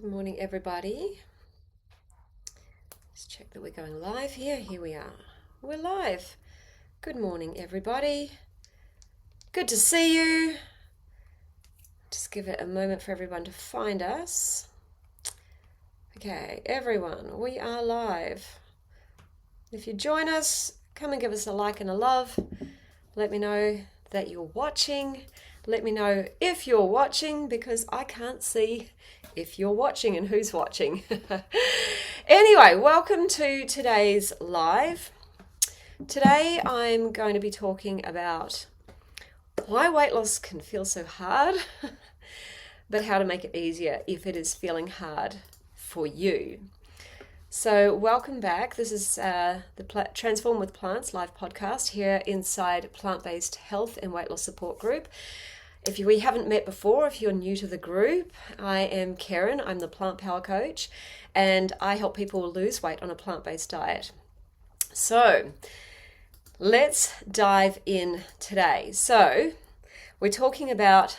Good morning, everybody. Let's check that we're going live here. Here we are. We're live. Good morning, everybody. Good to see you. Just give it a moment for everyone to find us. Okay, everyone, we are live. If you join us, come and give us a like and a love. Let me know that you're watching. Let me know if you're watching because I can't see if you're watching and who's watching. Anyway, welcome to today's live. Today I'm going to be talking about why weight loss can feel so hard, but how to make it easier if it is feeling hard for you. So welcome back. This is the Transform with Plants live podcast here inside Plant-Based Health and Weight Loss Support Group. If we haven't met before, if you're new to the group, I am Karen. I'm the Plant Power Coach, and I help people lose weight on a plant-based diet. So let's dive in today. So we're talking about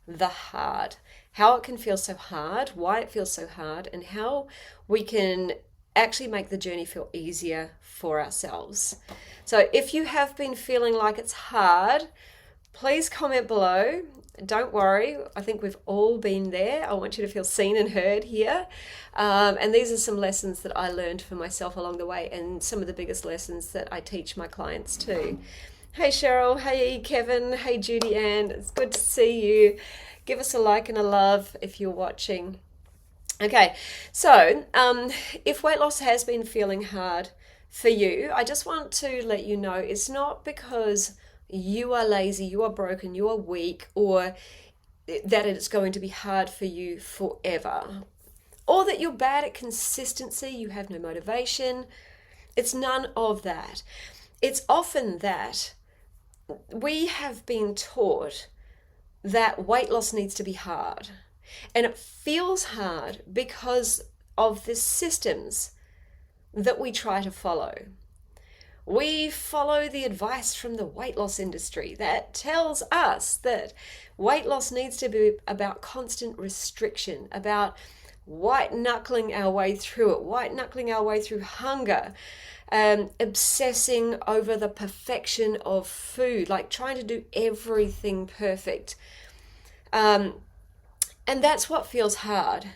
the hard, how it can feel so hard, why it feels so hard, and how we can actually make the journey feel easier for ourselves. So if you have been feeling like it's hard, please comment below. Don't worry, I think we've all been there. I want you to feel seen and heard here. And these are some lessons that I learned for myself along the way, and some of the biggest lessons that I teach my clients too. Hey Cheryl, hey Kevin, hey Judy Ann, it's good to see you. Give us a like and a love if you're watching. Okay, so if weight loss has been feeling hard for you, I just want to let you know it's not because you are lazy, you are broken, you are weak, or that it's going to be hard for you forever, or that you're bad at consistency, you have no motivation. It's none of that. It's often that we have been taught that weight loss needs to be hard, and it feels hard because of the systems that we try to follow. We follow the advice from the weight loss industry that tells us that weight loss needs to be about constant restriction, about white knuckling our way through it, white knuckling our way through hunger, obsessing over the perfection of food, like trying to do everything perfect. And that's what feels hard.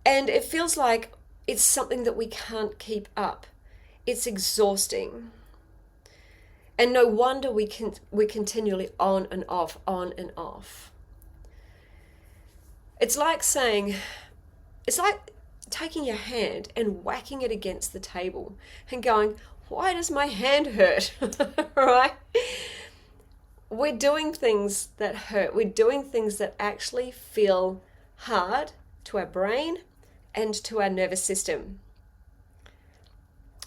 And it feels like it's something that we can't keep up. It's exhausting. And no wonder we're continually on and off, on and off. It's like taking your hand and whacking it against the table and going, why does my hand hurt? Right? We're doing things that hurt. We're doing things that actually feel hard to our brain and to our nervous system.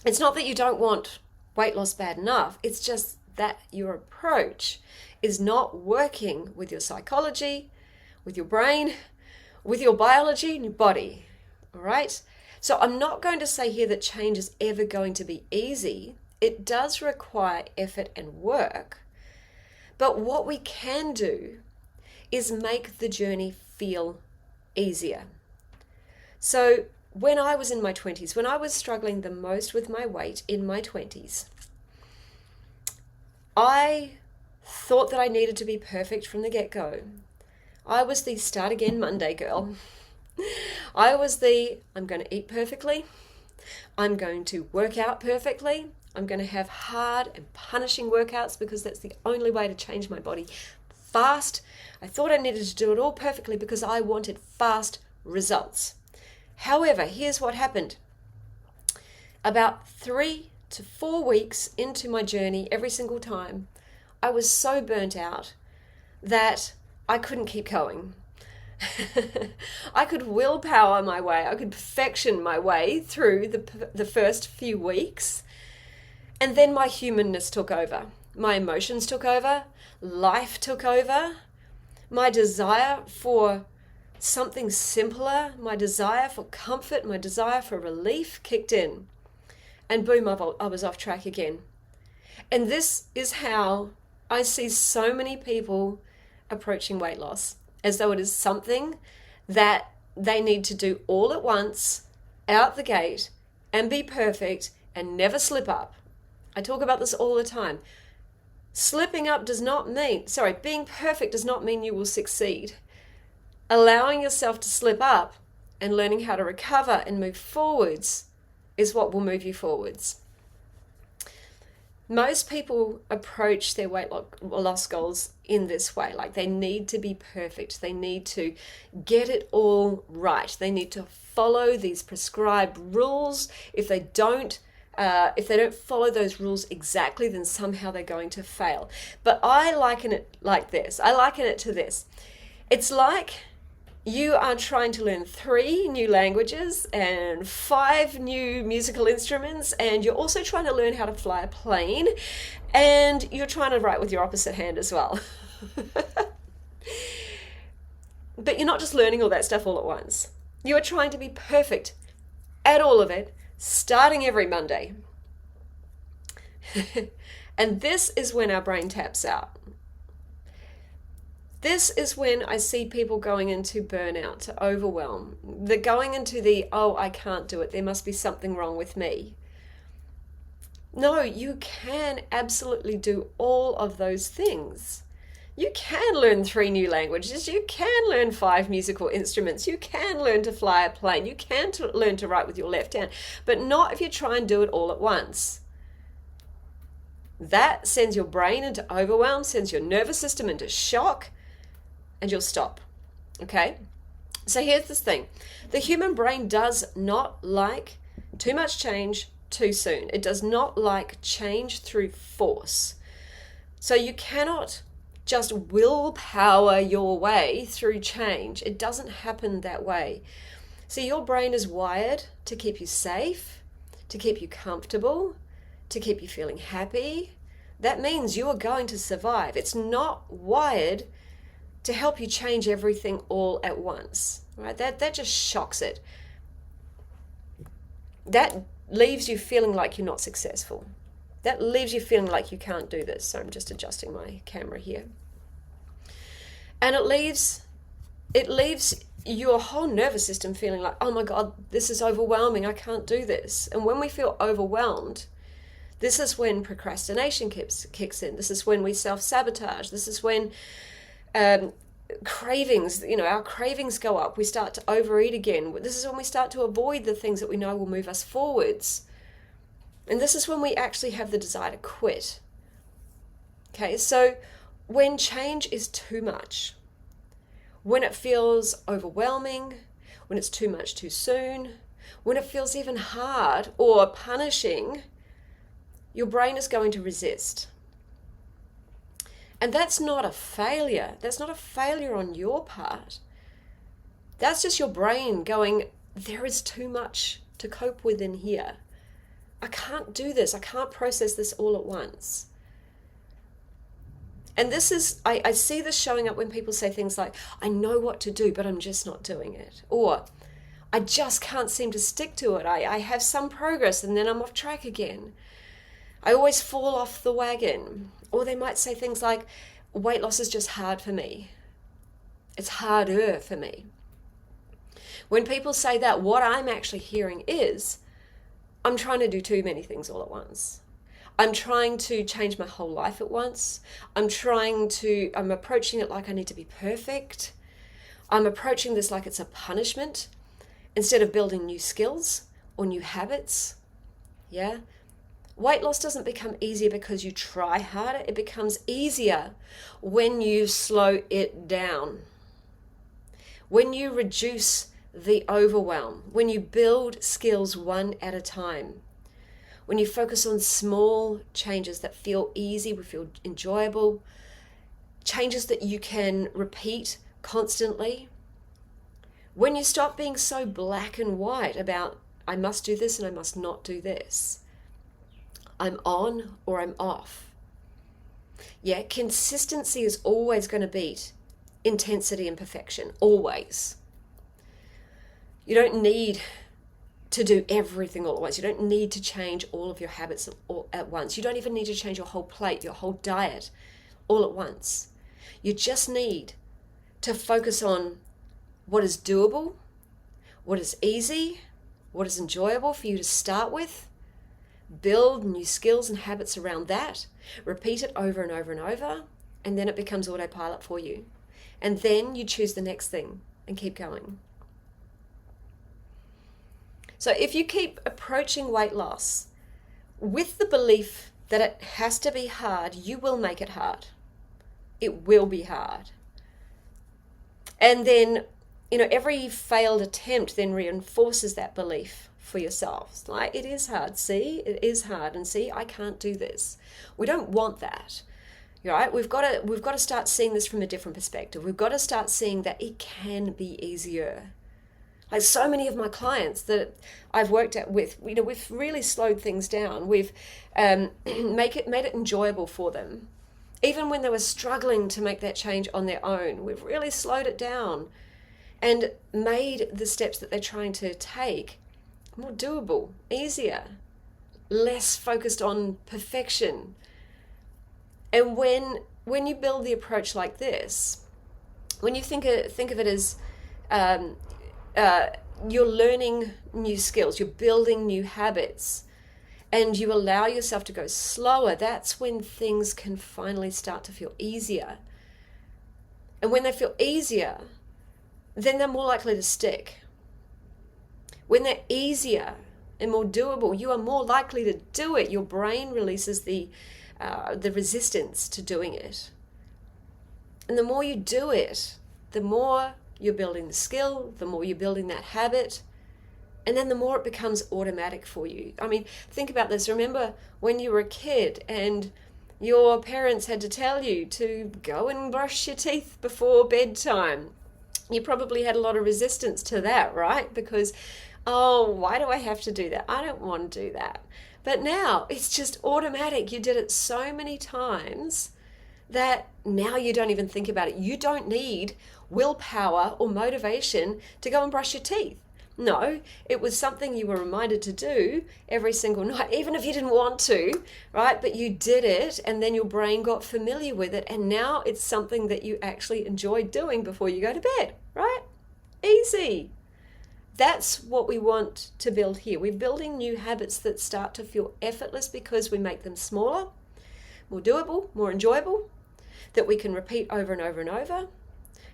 It's not that you don't want weight loss bad enough. It's just that your approach is not working with your psychology, with your brain, with your biology and your body. All right? So I'm not going to say here that change is ever going to be easy. It does require effort and work. But what we can do is make the journey feel easier. So when I was in my 20s, when I was struggling the most with my weight in my 20s, I thought that I needed to be perfect from the get-go. I was the start again Monday girl. I was I'm going to eat perfectly. I'm going to work out perfectly. I'm going to have hard and punishing workouts because that's the only way to change my body fast. I thought I needed to do it all perfectly because I wanted fast results. However, here's what happened. About 3 to 4 weeks into my journey, every single time, I was so burnt out that I couldn't keep going. I could willpower my way, I could perfection my way through the first few weeks, and then my humanness took over. My emotions took over, life took over, my desire for something simpler, my desire for comfort, my desire for relief kicked in. And boom, I was off track again. And this is how I see so many people approaching weight loss, as though it is something that they need to do all at once, out the gate, and be perfect and never slip up. I talk about this all the time. Slipping up does not mean, being perfect does not mean you will succeed. Allowing yourself to slip up and learning how to recover and move forwards is what will move you forwards. Most people approach their weight loss goals in this way. Like, they need to be perfect. They need to get it all right. They need to follow these prescribed rules. If they don't follow those rules exactly, then somehow they're going to fail. But I liken it like this. I liken it to this. It's like you are trying to learn 3 new languages and 5 new musical instruments, and you're also trying to learn how to fly a plane, and you're trying to write with your opposite hand as well. But you're not just learning all that stuff all at once. You are trying to be perfect at all of it, starting every Monday. And this is when our brain taps out. This is when I see people going into burnout, to overwhelm. They're going into I can't do it. There must be something wrong with me. No, you can absolutely do all of those things. You can learn 3 new languages. You can learn 5 musical instruments. You can learn to fly a plane. You can learn to write with your left hand, but not if you try and do it all at once. That sends your brain into overwhelm, sends your nervous system into shock, and you'll stop. Okay? So here's this thing. The human brain does not like too much change too soon. It does not like change through force. So you cannot just willpower your way through change. It doesn't happen that way. So your brain is wired to keep you safe, to keep you comfortable, to keep you feeling happy. That means you are going to survive. It's not wired to help you change everything all at once, right? That just shocks it. That leaves you feeling like you're not successful. That leaves you feeling like you can't do this. So I'm just adjusting my camera here. And it leaves your whole nervous system feeling like, oh my God, this is overwhelming. I can't do this. And when we feel overwhelmed, this is when procrastination kicks in. This is when we self-sabotage. This is when cravings, our cravings go up. We start to overeat again. This is when we start to avoid the things that we know will move us forwards. And this is when we actually have the desire to quit. Okay, so when change is too much, when it feels overwhelming, when it's too much too soon, when it feels even hard or punishing, your brain is going to resist. And that's not a failure. That's not a failure on your part. That's just your brain going, there is too much to cope with in here. I can't do this. I can't process this all at once. And this is, I see this showing up when people say things like, I know what to do, but I'm just not doing it. Or, I just can't seem to stick to it. I have some progress and then I'm off track again. I always fall off the wagon. Or they might say things like, weight loss is just hard for me. It's harder for me. When people say that, what I'm actually hearing is, I'm trying to do too many things all at once. I'm trying to change my whole life at once. I'm approaching it like I need to be perfect. I'm approaching this like it's a punishment instead of building new skills or new habits. Yeah? Weight loss doesn't become easier because you try harder. It becomes easier when you slow it down. When you reduce the overwhelm. When you build skills one at a time. When you focus on small changes that feel easy, feel enjoyable. Changes that you can repeat constantly. When you stop being so black and white about, I must do this and I must not do this. I'm on or I'm off. Yeah, consistency is always going to beat intensity and perfection, always. You don't need to do everything all at once. You don't need to change all of your habits all at once. You don't even need to change your whole plate, your whole diet all at once. You just need to focus on what is doable what is easy, what is enjoyable for you to start with. Build new skills and habits around that. Repeat it over and over and over, and then it becomes autopilot for you. And then you choose the next thing and keep going. So if you keep approaching weight loss with the belief that it has to be hard, you will make it hard. It will be hard. And then, every failed attempt then reinforces that belief for yourselves. Like, it is hard. See, it is hard. And see, I can't do this. We don't want that. Right? We've got to start seeing this from a different perspective. We've got to start seeing that it can be easier. Like so many of my clients that I've worked with, we've really slowed things down. We've made it enjoyable for them. Even when they were struggling to make that change on their own, we've really slowed it down and made the steps that they're trying to take more doable, easier, less focused on perfection. And when you build the approach like this, when you think of it as you're learning new skills, you're building new habits, and you allow yourself to go slower, that's when things can finally start to feel easier. And when they feel easier, then they're more likely to stick. When they're easier and more doable, you are more likely to do it. Your brain releases the resistance to doing it. And the more you do it, the more you're building the skill, the more you're building that habit, and then the more it becomes automatic for you. I mean, think about this. Remember when you were a kid and your parents had to tell you to go and brush your teeth before bedtime. You probably had a lot of resistance to that, right? Because, why do I have to do that? I don't want to do that. But now it's just automatic. You did it so many times that now you don't even think about it. You don't need willpower or motivation to go and brush your teeth. No, it was something you were reminded to do every single night, even if you didn't want to, right? But you did it, and then your brain got familiar with it, and now it's something that you actually enjoy doing before you go to bed, right? Easy. That's what we want to build here. We're building new habits that start to feel effortless because we make them smaller, more doable, more enjoyable, that we can repeat over and over and over,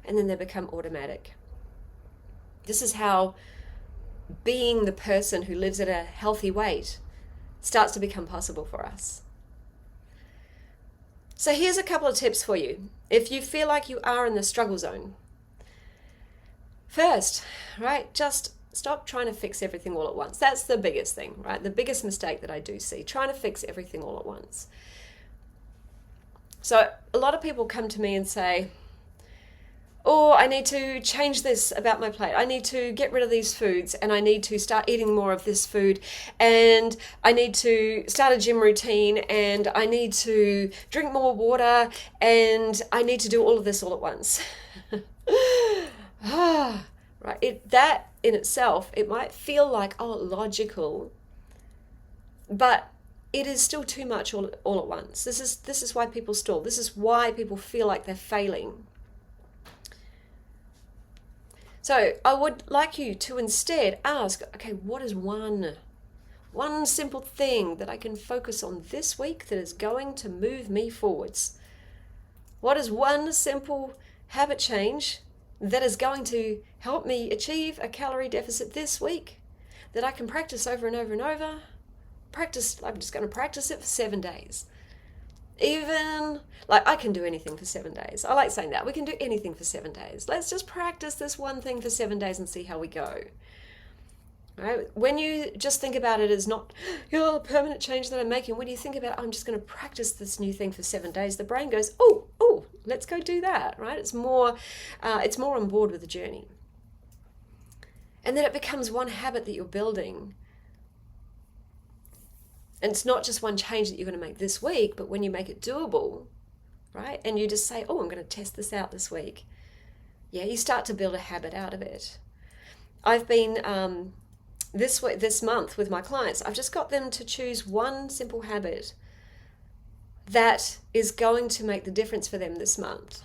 and then they become automatic. This is how being the person who lives at a healthy weight starts to become possible for us. So here's a couple of tips for you. If you feel like you are in the struggle zone, first, right, just stop trying to fix everything all at once. That's the biggest thing, right? The biggest mistake that I do see, trying to fix everything all at once. So a lot of people come to me and say, I need to change this about my plate. I need to get rid of these foods, and I need to start eating more of this food, and I need to start a gym routine, and I need to drink more water, and I need to do all of this all at once. Right? That in itself, it might feel like, logical, but it is still too much all at once. This is why people stall. This is why people feel like they're failing. So I would like you to instead ask, okay, what is one simple thing that I can focus on this week that is going to move me forwards? What is one simple habit change that is going to help me achieve a calorie deficit this week that I can practice over and over and over? I'm just going to practice it for 7 days. Even, I can do anything for 7 days. I like saying that. We can do anything for 7 days. Let's just practice this one thing for 7 days and see how we go. Right? When you just think about it as not a permanent change that I'm making, when you think about, I'm just going to practice this new thing for 7 days, the brain goes, oh, let's go do that, right? It's more on board with the journey. And then it becomes one habit that you're building. And it's not just one change that you're going to make this week, but when you make it doable, right? And you just say, I'm going to test this out this week. Yeah, you start to build a habit out of it. I've been, this month with my clients, I've just got them to choose one simple habit that is going to make the difference for them this month.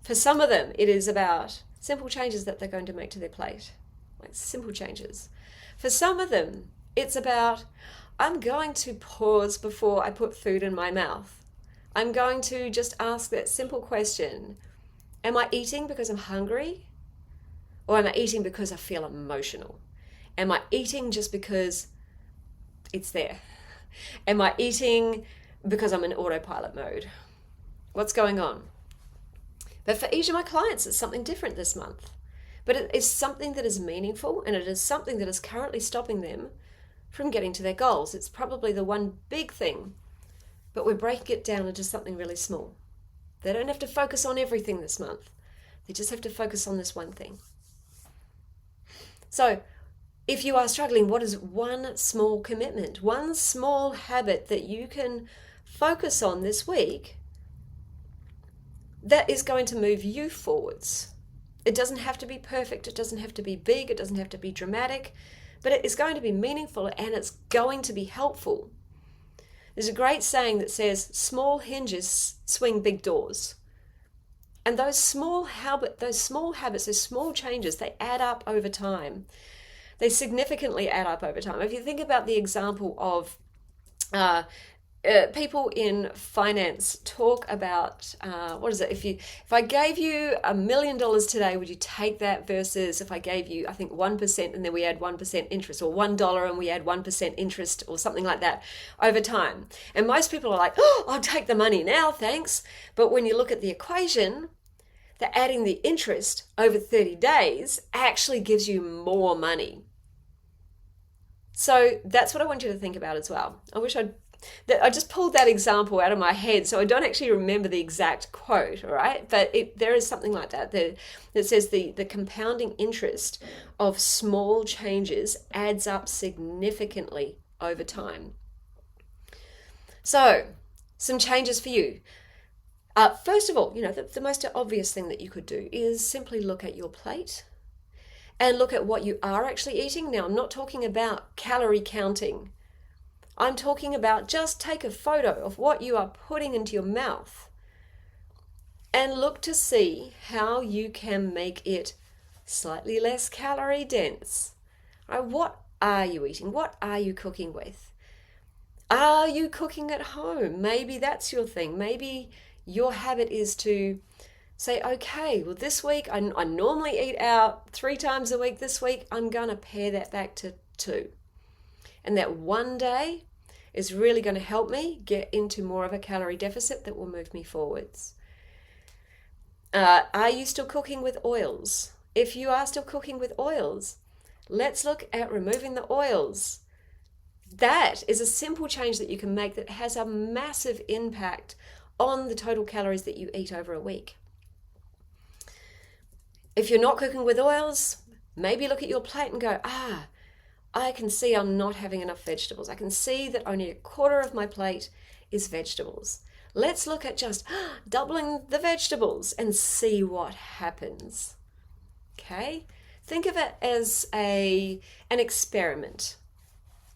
For some of them, it is about simple changes that they're going to make to their plate. like simple changes. For some of them, it's about, I'm going to pause before I put food in my mouth. I'm going to just ask that simple question. Am I eating because I'm hungry? Or am I eating because I feel emotional? Am I eating just because it's there? Am I eating because I'm in autopilot mode? What's going on? But for each of my clients, it's something different this month. But it is something that is meaningful, and it is something that is currently stopping them from getting to their goals. It's probably the one big thing, but we're breaking it down into something really small. They don't have to focus on everything this month. They just have to focus on this one thing. So if you are struggling, what is one small commitment, one small habit that you can focus on this week that is going to move you forwards? It doesn't have to be perfect. It doesn't have to be big. It doesn't have to be dramatic, but it is going to be meaningful and it's going to be helpful. There's a great saying that says, small hinges swing big doors. And those small habits, those small changes, they add up over time. They significantly add up over time. If you think about the example of people in finance talk about, what is it? If I gave you $1 million today, would you take that? Versus if I gave you, I think 1% and then we add 1% interest, or $1 and we add 1% interest, or something like that over time. And most people are like, oh, I'll take the money now, thanks. But when you look at the equation, that adding the interest over 30 days actually gives you more money. So that's what I want you to think about as well. I just pulled that example out of my head, so I don't actually remember the exact quote, all right? But there is something like that says the compounding interest of small changes adds up significantly over time. So, some changes for you. First of all, the most obvious thing that you could do is simply look at your plate and look at what you are actually eating. Now, I'm not talking about calorie counting. I'm talking about just take a photo of what you are putting into your mouth and look to see how you can make it slightly less calorie dense. What are you eating? What are you cooking with? Are you cooking at home? Maybe that's your thing. Maybe your habit is to say, okay, well, this week I normally eat out 3 times a week. This week I'm going to pare that back to 2. And that one day is really going to help me get into more of a calorie deficit that will move me forwards. Are you still cooking with oils? If you are still cooking with oils, let's look at removing the oils. That is a simple change that you can make that has a massive impact on the total calories that you eat over a week. If you're not cooking with oils, maybe look at your plate and go, I can see I'm not having enough vegetables. I can see that only 1/4 of my plate is vegetables. Let's look at just doubling the vegetables and see what happens. Okay? Think of it as an experiment.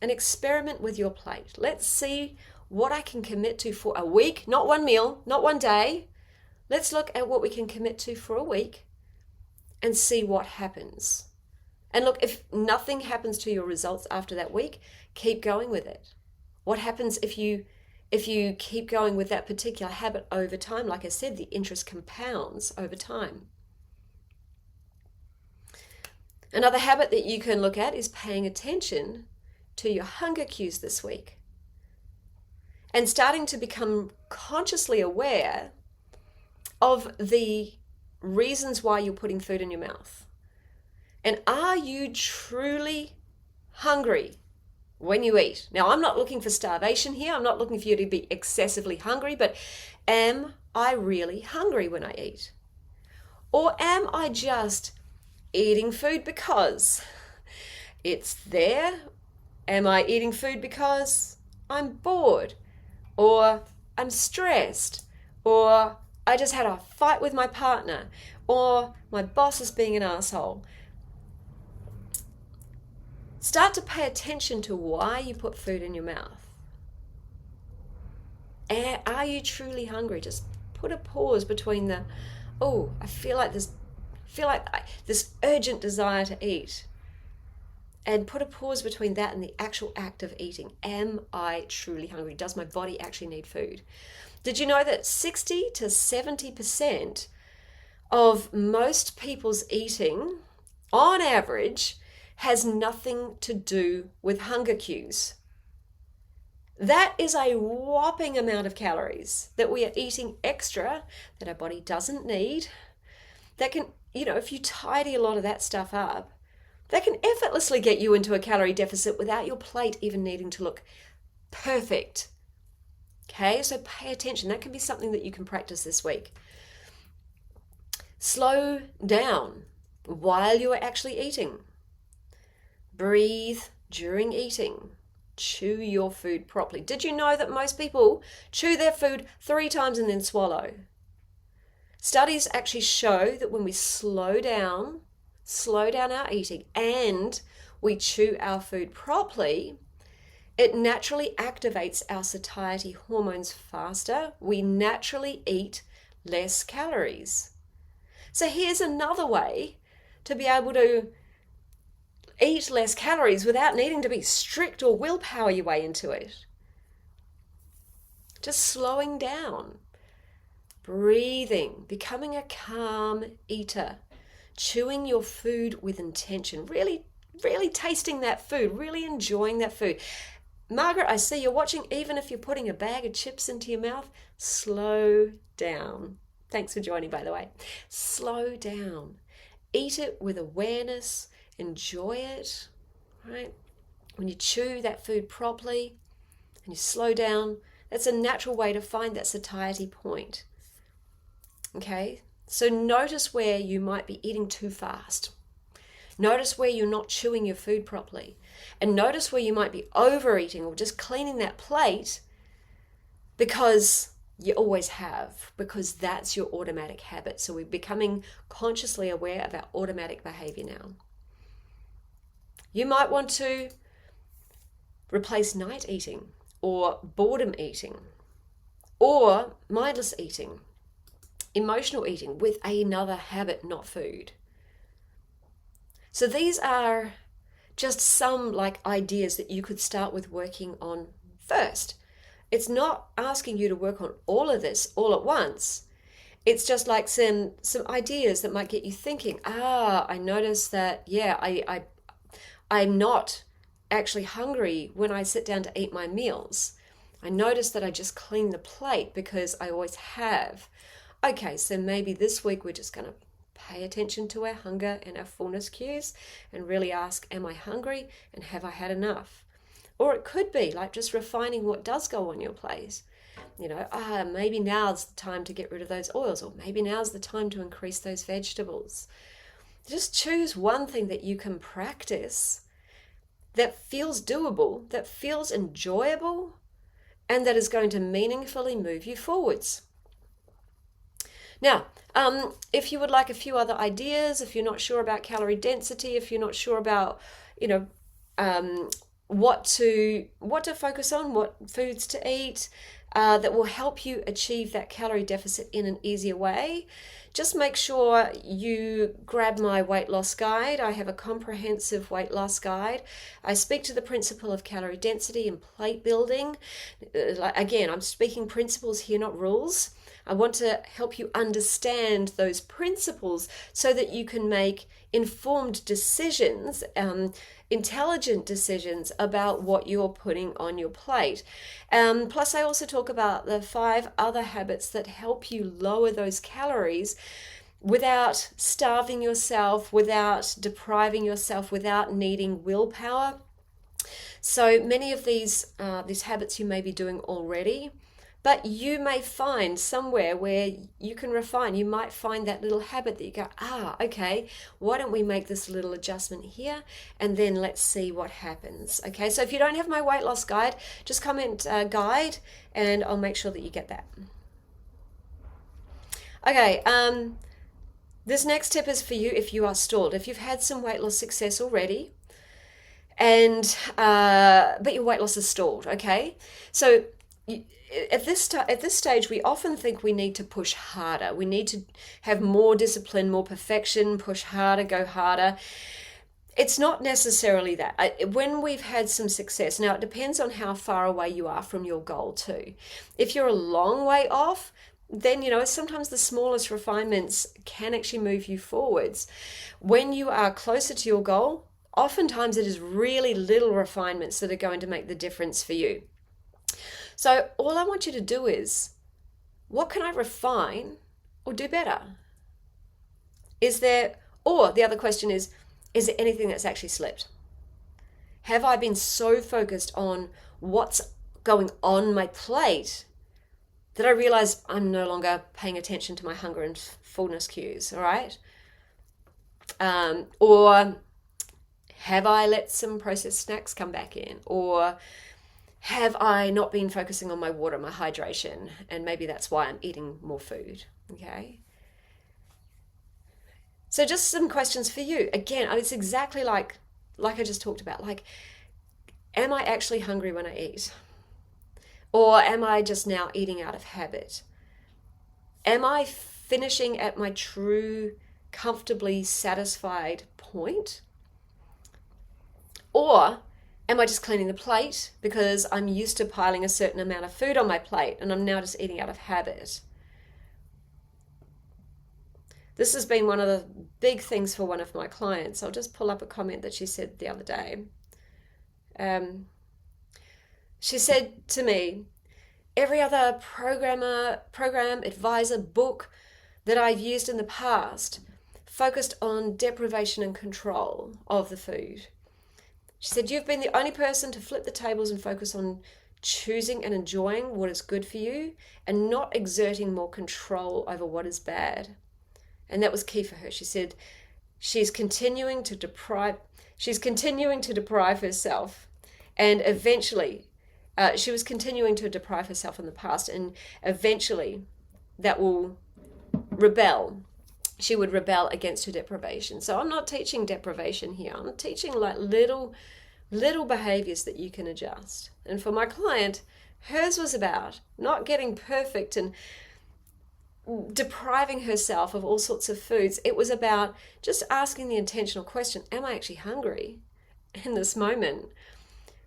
An experiment with your plate. Let's see what I can commit to for a week, not one meal, not one day. Let's look at what we can commit to for a week and see what happens. And look, if nothing happens to your results after that week, keep going with it. What happens if you keep going with that particular habit over time? Like I said, the interest compounds over time. Another habit that you can look at is paying attention to your hunger cues this week and starting to become consciously aware of the reasons why you're putting food in your mouth. And are you truly hungry when you eat? Now, I'm not looking for starvation here. I'm not looking for you to be excessively hungry, but am I really hungry when I eat? Or am I just eating food because it's there? Am I eating food because I'm bored? Or I'm stressed? Or I just had a fight with my partner? Or my boss is being an asshole? Start to pay attention to why you put food in your mouth. And are you truly hungry? Just put a pause between I feel like this urgent desire to eat, and put a pause between that and the actual act of eating. Am I truly hungry? Does my body actually need food? Did you know that 60 to 70% of most people's eating, on average, has nothing to do with hunger cues? That is a whopping amount of calories that we are eating extra that our body doesn't need. That can, if you tidy a lot of that stuff up, that can effortlessly get you into a calorie deficit without your plate even needing to look perfect. Okay, so pay attention. That can be something that you can practice this week. Slow down while you are actually eating. Breathe during eating. Chew your food properly. Did you know that most people chew their food 3 times and then swallow? Studies actually show that when we slow down our eating and we chew our food properly, it naturally activates our satiety hormones faster. We naturally eat less calories. So here's another way to be able to eat less calories without needing to be strict or willpower your way into it. Just slowing down, breathing, becoming a calm eater, chewing your food with intention, really tasting that food, really enjoying that food. Margaret, I see you're watching. Even if you're putting a bag of chips into your mouth, slow down. Thanks for joining, by the way. Slow down. Eat it with awareness. Enjoy it, right? When you chew that food properly and you slow down, that's a natural way to find that satiety point. Okay? So notice where you might be eating too fast. Notice where you're not chewing your food properly. And notice where you might be overeating or just cleaning that plate because you always have, because that's your automatic habit. So we're becoming consciously aware of our automatic behavior now. You might want to replace night eating or boredom eating or mindless eating, emotional eating with another habit, not food. So these are just some ideas that you could start with working on first. It's not asking you to work on all of this all at once. It's just like some ideas that might get you thinking, I noticed that, I'm not actually hungry when I sit down to eat my meals. I notice that I just clean the plate because I always have. Okay, so maybe this week we're just going to pay attention to our hunger and our fullness cues and really ask, am I hungry and have I had enough? Or it could be like just refining what does go on your plate. Maybe now's the time to get rid of those oils, or maybe now's the time to increase those vegetables. Just choose one thing that you can practice that feels doable, that feels enjoyable, and that is going to meaningfully move you forwards. Now, if you would like a few other ideas, if you're not sure about calorie density, if you're not sure about, what to focus on, what foods to eat, that will help you achieve that calorie deficit in an easier way, just make sure you grab my weight loss guide. I have a comprehensive weight loss guide. I speak to the principle of calorie density and plate building. Again, I'm speaking principles here, not rules. I want to help you understand those principles so that you can make informed decisions, intelligent decisions about what you're putting on your plate. Plus, I also talk about the 5 other habits that help you lower those calories without starving yourself, without depriving yourself, without needing willpower. So many of these habits you may be doing already, but you may find somewhere where you can refine. You might find that little habit that you go, okay, why don't we make this little adjustment here, and then let's see what happens. Okay, so if you don't have my weight loss guide, just comment guide, and I'll make sure that you get that. Okay, this next tip is for you if you are stalled. If you've had some weight loss success already, and but your weight loss is stalled, okay? So at this stage, we often think we need to push harder. We need to have more discipline, more perfection, push harder, go harder. It's not necessarily that. When we've had some success, now it depends on how far away you are from your goal too. If you're a long way off, then sometimes the smallest refinements can actually move you forwards. When you are closer to your goal, oftentimes it is really little refinements that are going to make the difference for you. So all I want you to do is, what can I refine or do better? Or the other question is there anything that's actually slipped? Have I been so focused on what's going on my plate that I realize I'm no longer paying attention to my hunger and fullness cues, all right? Or have I let some processed snacks come back in? Or have I not been focusing on my water, my hydration? And maybe that's why I'm eating more food, okay? So just some questions for you. Again, it's exactly like I just talked about. Like, am I actually hungry when I eat? Or am I just now eating out of habit? Am I finishing at my true, comfortably satisfied point? Or am I just cleaning the plate because I'm used to piling a certain amount of food on my plate and I'm now just eating out of habit? This has been one of the big things for one of my clients. I'll just pull up a comment that she said the other day. She said to me, every other program, advisor, book that I've used in the past focused on deprivation and control of the food. She said, you've been the only person to flip the tables and focus on choosing and enjoying what is good for you and not exerting more control over what is bad. And that was key for her. She said she's continuing to deprive herself, and eventually she was continuing to deprive herself in the past, and eventually that will rebel. She would rebel against her deprivation. So I'm not teaching deprivation here. I'm teaching like little behaviors that you can adjust. And for my client, hers was about not getting perfect and depriving herself of all sorts of foods. It was about just asking the intentional question, am I actually hungry in this moment?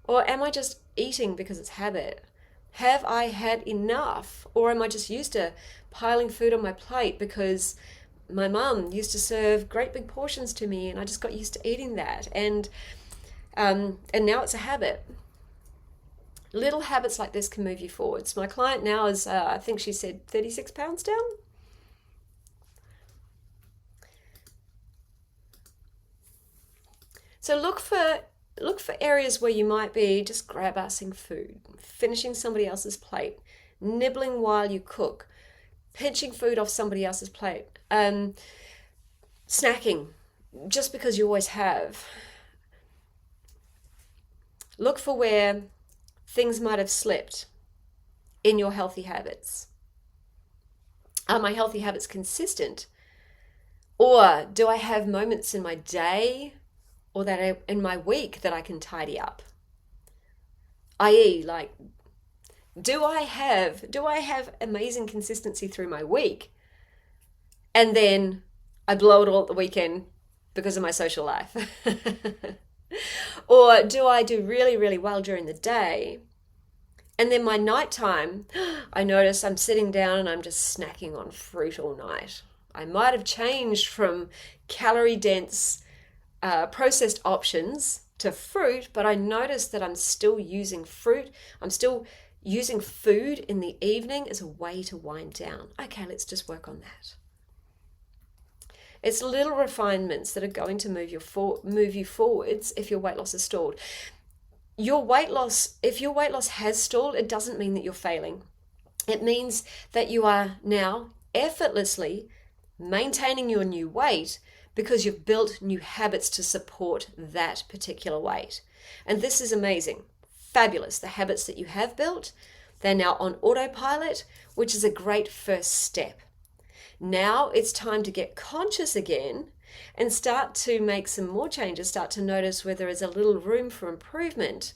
Or am I just eating because it's habit? Have I had enough? Or am I just used to piling food on my plate because my mum used to serve great big portions to me and I just got used to eating that? And now it's a habit. Little habits like this can move you forwards. My client now is, I think she said 36 pounds down. So look for areas where you might be just grab-assing food, finishing somebody else's plate, nibbling while you cook, pinching food off somebody else's plate, snacking just because you always have. Look for where things might have slipped in your healthy habits. Are my healthy habits consistent? Or do I have moments in my day or in my week that I can tidy up? I.e., like, do I have amazing consistency through my week and then I blow it all at the weekend because of my social life? Or do I do really, really well during the day and then my nighttime, I notice I'm sitting down and I'm just snacking on fruit all night? I might have changed from calorie-dense processed options to fruit, but I notice that I'm still using fruit. I'm still using food in the evening as a way to wind down. Okay, let's just work on that. It's little refinements that are going to move you forwards if your weight loss is stalled. If your weight loss has stalled, it doesn't mean that you're failing. It means that you are now effortlessly maintaining your new weight because you've built new habits to support that particular weight. And this is amazing, fabulous. The habits that you have built, they're now on autopilot, which is a great first step. Now it's time to get conscious again and start to make some more changes, start to notice where there is a little room for improvement,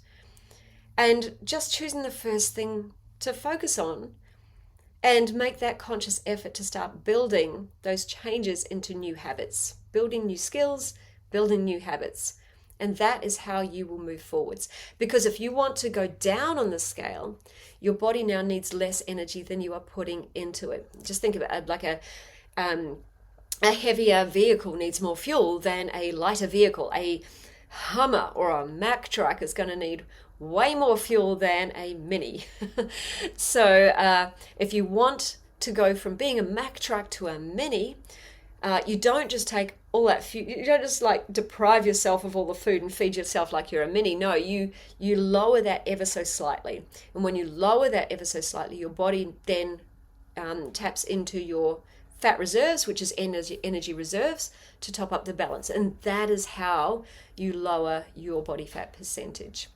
and just choosing the first thing to focus on and make that conscious effort to start building those changes into new habits, building new skills, building new habits. And that is how you will move forwards. Because if you want to go down on the scale, your body now needs less energy than you are putting into it. Just think of it like a heavier vehicle needs more fuel than a lighter vehicle. A Hummer or a Mack truck is going to need way more fuel than a Mini. So if you want to go from being a Mack truck to a Mini, you don't just take all that food, you don't just like deprive yourself of all the food and feed yourself like you're a Mini. No, you lower that ever so slightly. And when you lower that ever so slightly, your body then taps into your fat reserves, which is energy reserves, to top up the balance. And that is how you lower your body fat percentage.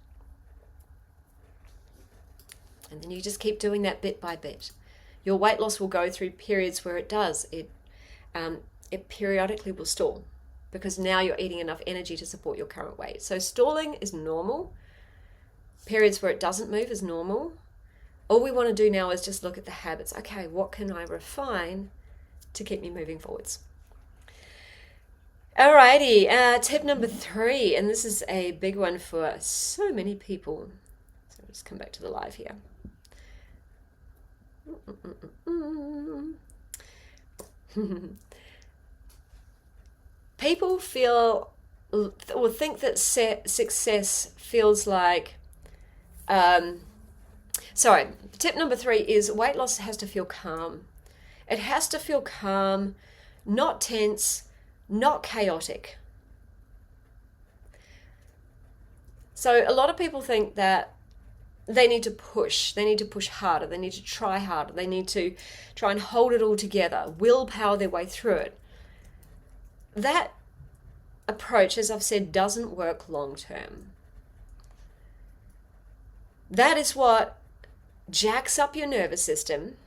And then you just keep doing that bit by bit. Your weight loss will go through periods where it does. It periodically will stall because now you're eating enough energy to support your current weight. So stalling is normal. Periods where it doesn't move is normal. All we want to do now is just look at the habits. Okay, what can I refine to keep me moving forwards? Alrighty, tip number 3, and this is a big one for so many people. So let's come back to the live here. People feel or think that success feels like, tip number 3 is weight loss has to feel calm. It has to feel calm, not tense, not chaotic. So a lot of people think that they need to push harder, they need to try harder, they need to try and hold it all together, willpower their way through it. That approach, as I've said, doesn't work long term. That is what jacks up your nervous system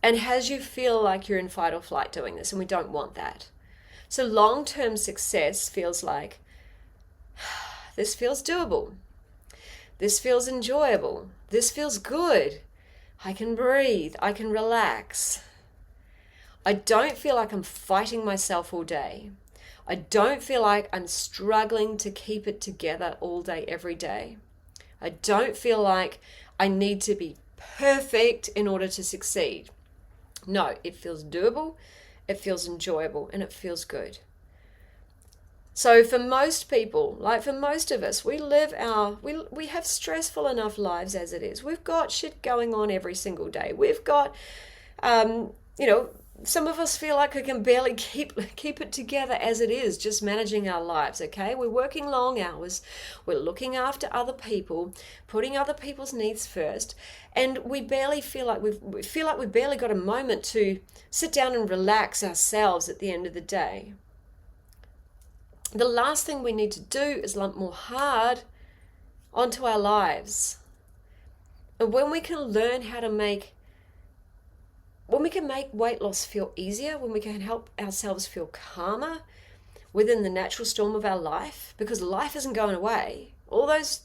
and has you feel like you're in fight or flight doing this, and we don't want that. So long-term success feels like, this feels doable. This feels enjoyable. This feels good. I can breathe. I can relax. I don't feel like I'm fighting myself all day. I don't feel like I'm struggling to keep it together all day, every day. I don't feel like I need to be perfect in order to succeed. No, it feels doable, it feels enjoyable, and it feels good. So for most people, like for most of us, we have stressful enough lives as it is. We've got shit going on every single day. We've got, some of us feel like we can barely keep it together as it is, just managing our lives, okay? We're working long hours. We're looking after other people, putting other people's needs first, and we barely feel like we've barely got a moment to sit down and relax ourselves at the end of the day. The last thing we need to do is lump more hard onto our lives. And when we can learn how to make weight loss feel easier, when we can help ourselves feel calmer within the natural storm of our life, because life isn't going away. All the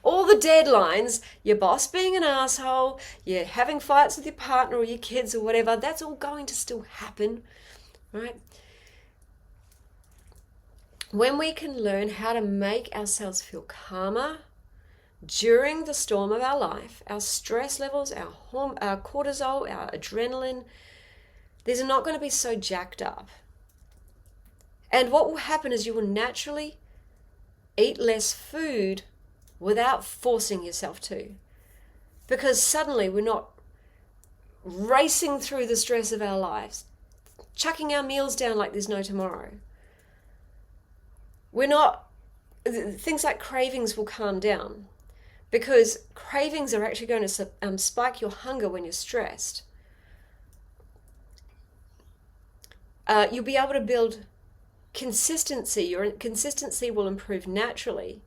deadlines, your boss being an asshole, you're having fights with your partner or your kids or whatever, that's all going to still happen, right? When we can learn how to make ourselves feel calmer during the storm of our life, our stress levels, our cortisol, our adrenaline, these are not going to be so jacked up. And what will happen is you will naturally eat less food without forcing yourself to. Because suddenly we're not racing through the stress of our lives, chucking our meals down like there's no tomorrow. Things like cravings will calm down, because cravings are actually going to spike your hunger when you're stressed. You'll be able to build consistency. Your consistency will improve naturally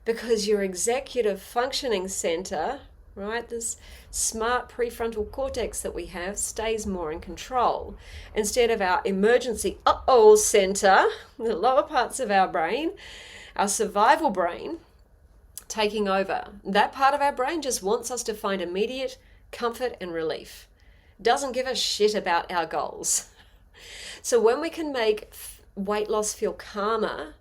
because your executive functioning center, right, this smart prefrontal cortex that we have, stays more in control instead of our emergency center, the lower parts of our brain, our survival brain, taking over. That part of our brain just wants us to find immediate comfort and relief. Doesn't give a shit about our goals. So when we can make weight loss feel calmer,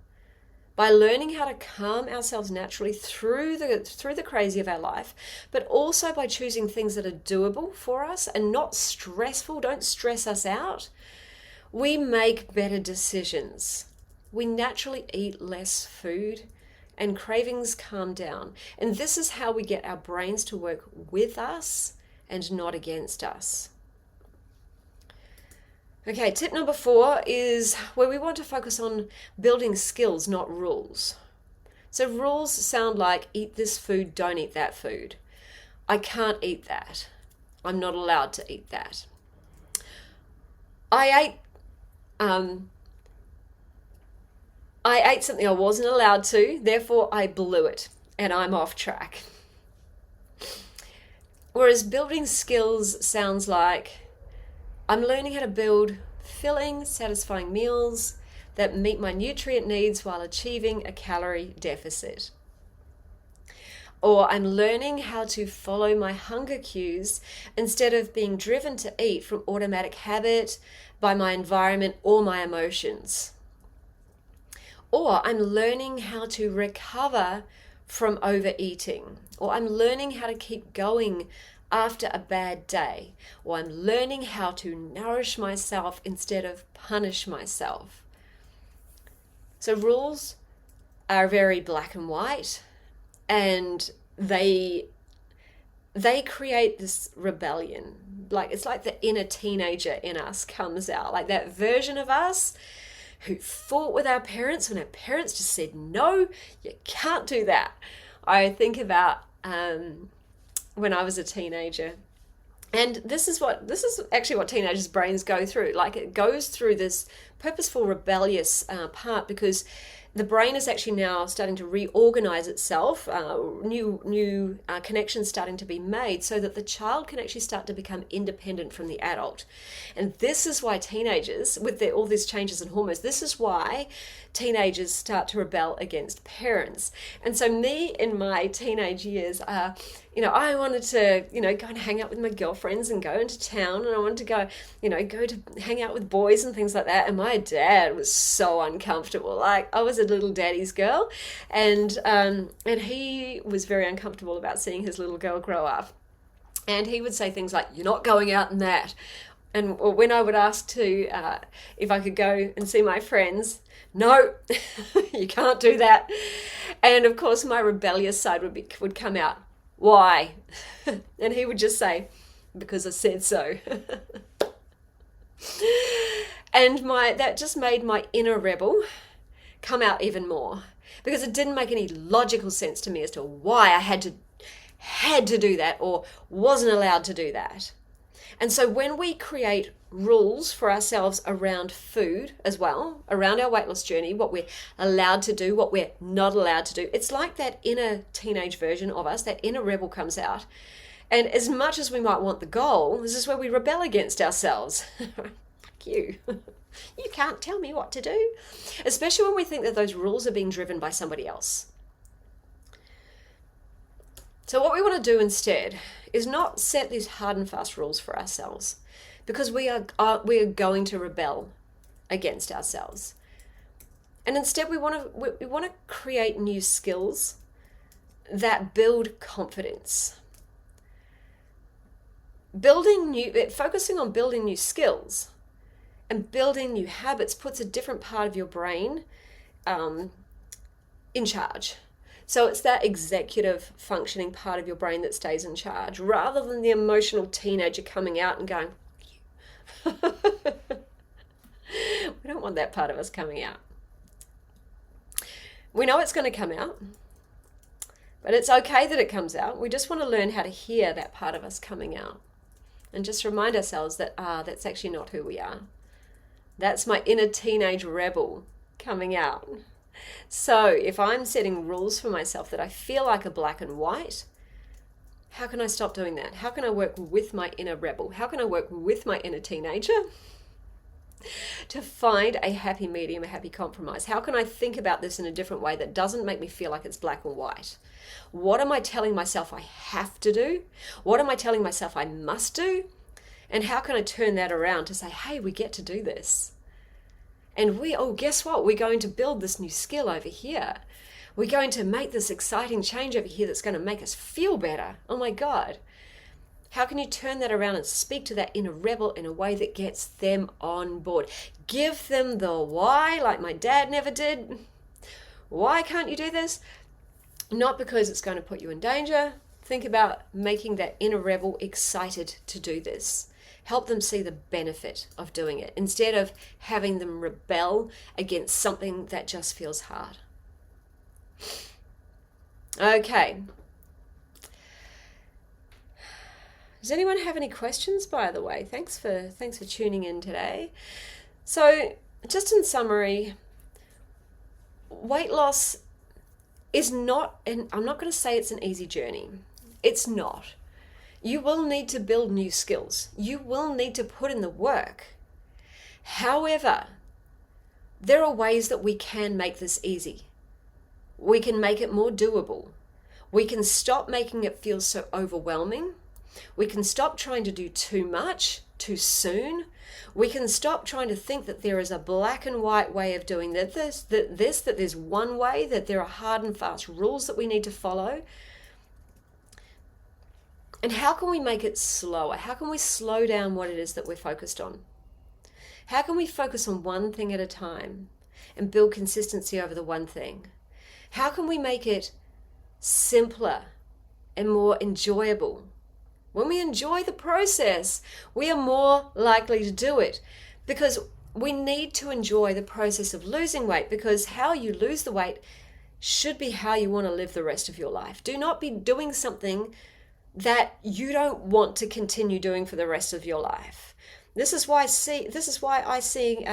by learning how to calm ourselves naturally through the crazy of our life, but also by choosing things that are doable for us and not stressful, don't stress us out, we make better decisions. We naturally eat less food and cravings calm down. And this is how we get our brains to work with us and not against us. Okay, tip number 4 is where we want to focus on building skills, not rules. So rules sound like eat this food, don't eat that food. I can't eat that. I'm not allowed to eat that. I ate something I wasn't allowed to, therefore I blew it and I'm off track. Whereas building skills sounds like I'm learning how to build filling, satisfying meals that meet my nutrient needs while achieving a calorie deficit. Or I'm learning how to follow my hunger cues instead of being driven to eat from automatic habit, by my environment or my emotions. Or I'm learning how to recover from overeating. Or I'm learning how to keep going after a bad day. Or I'm learning how to nourish myself instead of punish myself. So rules are very black and white, and they create this rebellion. Like, it's like the inner teenager in us comes out, like that version of us who fought with our parents when our parents just said, no, you can't do that. I think about when I was a teenager, and this is actually what teenagers' brains go through. Like, it goes through this purposeful, rebellious part, because the brain is actually now starting to reorganize itself, new connections starting to be made, so that the child can actually start to become independent from the adult. And this is why teenagers, with all these changes in hormones, this is why teenagers start to rebel against parents. And so me in my teenage years, I wanted to, go and hang out with my girlfriends and go into town, and I wanted to go to hang out with boys and things like that. And my dad was so uncomfortable. Like, I was a little daddy's girl, and he was very uncomfortable about seeing his little girl grow up. And he would say things like, "You're not going out in that." And when I would ask to if I could go and see my friends, "No, you can't do that." And of course, my rebellious side would come out. "Why?" And he would just say, "Because I said so." And that just made my inner rebel come out even more, because it didn't make any logical sense to me as to why I had to do that or wasn't allowed to do that. And so when we create rules for ourselves around food as well, around our weight loss journey, what we're allowed to do, what we're not allowed to do, it's like that inner teenage version of us, that inner rebel comes out. And as much as we might want the goal, this is where we rebel against ourselves. Fuck you. You can't tell me what to do. Especially when we think that those rules are being driven by somebody else. So what we want to do instead is not set these hard and fast rules for ourselves, because we are going to rebel against ourselves. And instead we want to create new skills that build confidence. Focusing on building new skills and building new habits puts a different part of your brain in charge. So it's that executive functioning part of your brain that stays in charge, rather than the emotional teenager coming out and going, we don't want that part of us coming out. We know it's going to come out, but it's okay that it comes out. We just want to learn how to hear that part of us coming out, and just remind ourselves that that's actually not who we are. That's my inner teenage rebel coming out. So if I'm setting rules for myself that I feel like are black and white, how can I stop doing that? How can I work with my inner rebel? How can I work with my inner teenager to find a happy medium, a happy compromise? How can I think about this in a different way that doesn't make me feel like it's black and white? What am I telling myself I have to do? What am I telling myself I must do? And how can I turn that around to say, hey, we get to do this? And guess what? We're going to build this new skill over here. We're going to make this exciting change over here that's going to make us feel better. Oh my God. How can you turn that around and speak to that inner rebel in a way that gets them on board? Give them the why, like my dad never did. Why can't you do this? Not because it's going to put you in danger. Think about making that inner rebel excited to do this. Help them see the benefit of doing it instead of having them rebel against something that just feels hard. Okay. Does anyone have any questions, by the way? Thanks for tuning in today. So, just in summary, weight loss is not, and I'm not going to say it's an easy journey. It's not. You will need to build new skills. You will need to put in the work. However, there are ways that we can make this easy. We can make it more doable. We can stop making it feel so overwhelming. We can stop trying to do too much too soon. We can stop trying to think that there is a black and white way of doing that there's one way, that there are hard and fast rules that we need to follow. And how can we make it slower? How can we slow down what it is that we're focused on? How can we focus on one thing at a time and build consistency over the one thing? How can we make it simpler and more enjoyable? When we enjoy the process, we are more likely to do it, because we need to enjoy the process of losing weight, because how you lose the weight should be how you want to live the rest of your life. Do not be doing something that you don't want to continue doing for the rest of your life. This is why I see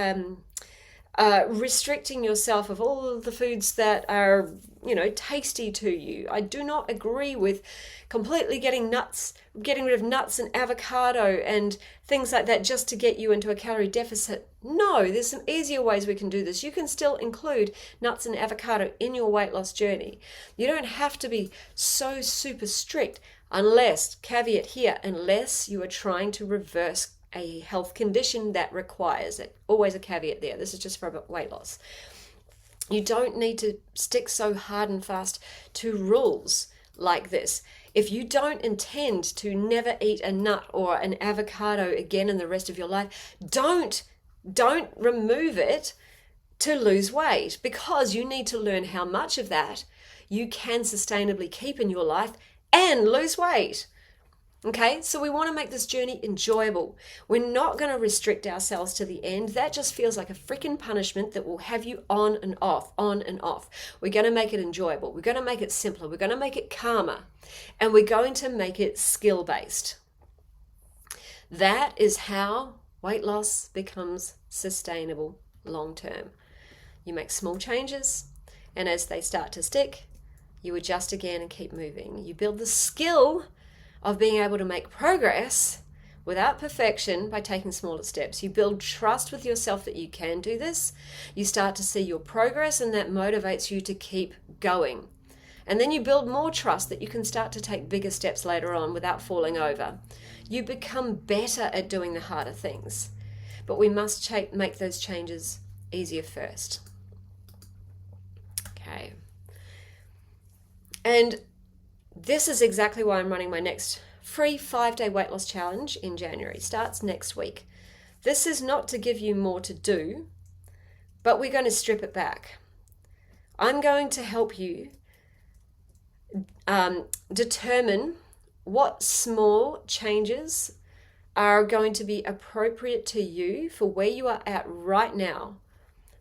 restricting yourself of all of the foods that are, tasty to you. I do not agree with completely getting rid of nuts and avocado and things like that just to get you into a calorie deficit. No, there's some easier ways we can do this. You can still include nuts and avocado in your weight loss journey. You don't have to be so super strict unless, caveat here, unless you are trying to reverse a health condition that requires it. Always a caveat there. This is just for weight loss. You don't need to stick so hard and fast to rules like this. If you don't intend to never eat a nut or an avocado again in the rest of your life, don't remove it to lose weight, because you need to learn how much of that you can sustainably keep in your life and lose weight. Okay, so we want to make this journey enjoyable. We're not going to restrict ourselves to the end. That just feels like a freaking punishment that will have you on and off, on and off. We're going to make it enjoyable. We're going to make it simpler. We're going to make it calmer. And we're going to make it skill-based. That is how weight loss becomes sustainable long-term. You make small changes, and as they start to stick, you adjust again and keep moving. You build the skill of being able to make progress without perfection by taking smaller steps. You build trust with yourself that you can do this. You start to see your progress, and that motivates you to keep going. And then you build more trust that you can start to take bigger steps later on without falling over. You become better at doing the harder things. But we must make those changes easier first. Okay. And this is exactly why I'm running my next free 5-day weight loss challenge in January. Starts next week. This is not to give you more to do, but we're going to strip it back. I'm going to help you determine what small changes are going to be appropriate to you for where you are at right now,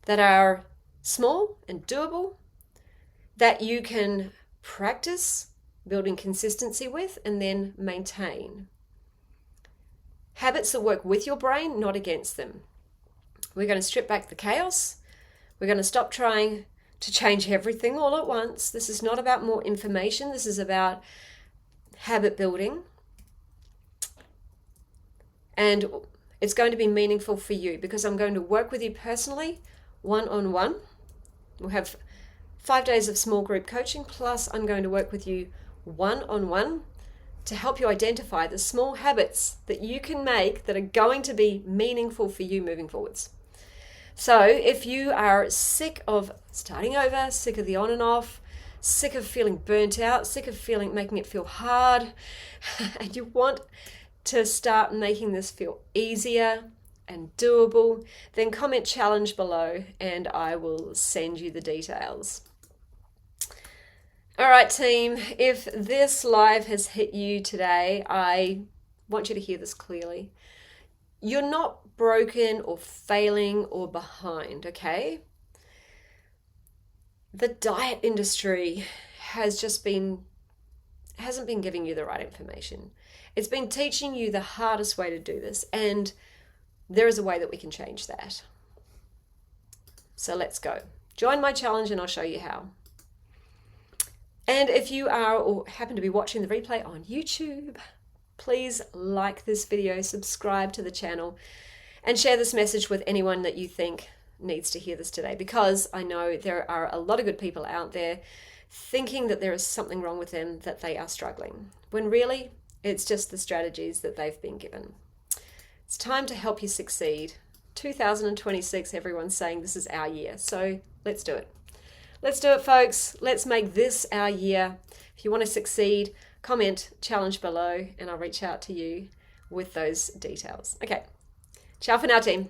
that are small and doable, that you can practice building consistency with, and then maintain. Habits that work with your brain, not against them. We're going to strip back the chaos. We're going to stop trying to change everything all at once. This is not about more information. This is about habit building. And it's going to be meaningful for you, because I'm going to work with you personally, one-on-one. We'll have 5 days of small group coaching, plus I'm going to work with you one-on-one to help you identify the small habits that you can make that are going to be meaningful for you moving forwards. So if you are sick of starting over, sick of the on and off, sick of feeling burnt out, sick of making it feel hard, and you want to start making this feel easier and doable, then comment challenge below and I will send you the details. All right, team, if this live has hit you today, I want you to hear this clearly. You're not broken or failing or behind, okay? The diet industry hasn't been giving you the right information. It's been teaching you the hardest way to do this, and there is a way that we can change that. So let's go. Join my challenge and I'll show you how. And if you are or happen to be watching the replay on YouTube, please like this video, subscribe to the channel, and share this message with anyone that you think needs to hear this today, because I know there are a lot of good people out there thinking that there is something wrong with them, that they are struggling, when really it's just the strategies that they've been given. It's time to help you succeed. 2026, everyone's saying this is our year, so let's do it. Let's do it, folks. Let's make this our year. If you want to succeed, comment challenge below and I'll reach out to you with those details. Okay, ciao for now, team.